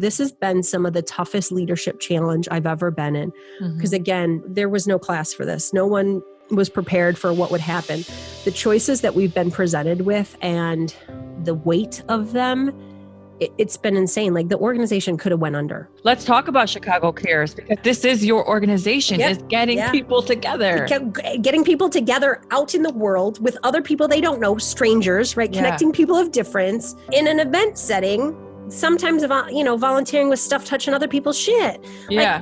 This has been some of the toughest leadership challenge I've ever been in. Because again, there was no class for this. No one was prepared for what would happen. The choices that we've been presented with and the weight of them, it's been insane. Like the organization could have went under. Let's talk about Chicago Cares, because this is your organization, is getting people together. Getting people together out in the world with other people they don't know, strangers, right? Connecting people of difference in an event setting. Sometimes, volunteering with stuff touching other people's shit. Yeah.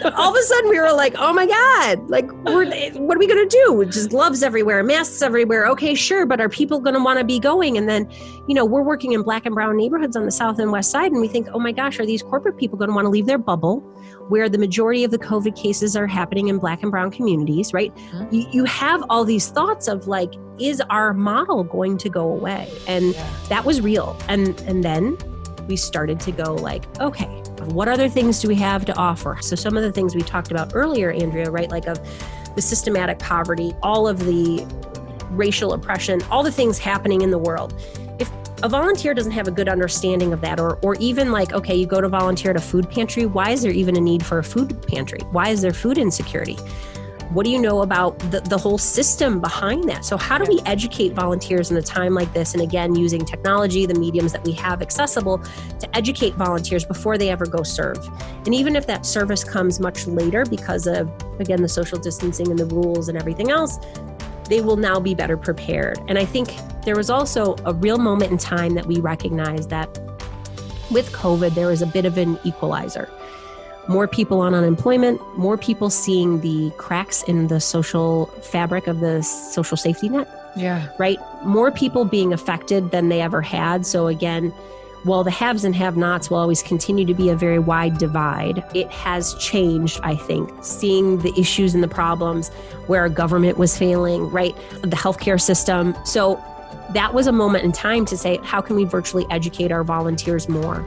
Like, all of a sudden we were like, oh my God, like, what are we going to do? Just gloves everywhere, masks everywhere. Okay, sure. But are people going to want to be going? And then, we're working in Black and brown neighborhoods on the South and West Side. And we think, oh my gosh, are these corporate people going to want to leave their bubble where the majority of the COVID cases are happening in Black and brown communities, right? You have all these thoughts of like, is our model going to go away? And that was real. And then we started to go like, okay, what other things do we have to offer? So some of the things we talked about earlier, Andrea, right? Like of the systematic poverty, all of the racial oppression, all the things happening in the world. If a volunteer doesn't have a good understanding of that, or even like, okay, you go to volunteer at a food pantry, why is there even a need for a food pantry? Why is there food insecurity? What do you know about the whole system behind that? So how do we educate volunteers in a time like this? And again, using technology, the mediums that we have accessible to educate volunteers before they ever go serve. And even if that service comes much later because of, again, the social distancing and the rules and everything else, they will now be better prepared. And I think there was also a real moment in time that we recognized that with COVID, there was a bit of an equalizer. More people on unemployment, more people seeing the cracks in the social fabric of the social safety net. Yeah. Right? More people being affected than they ever had. So again, while the haves and have-nots will always continue to be a very wide divide, it has changed, I think, seeing the issues and the problems where our government was failing, right? The healthcare system. So that was a moment in time to say, how can we virtually educate our volunteers more?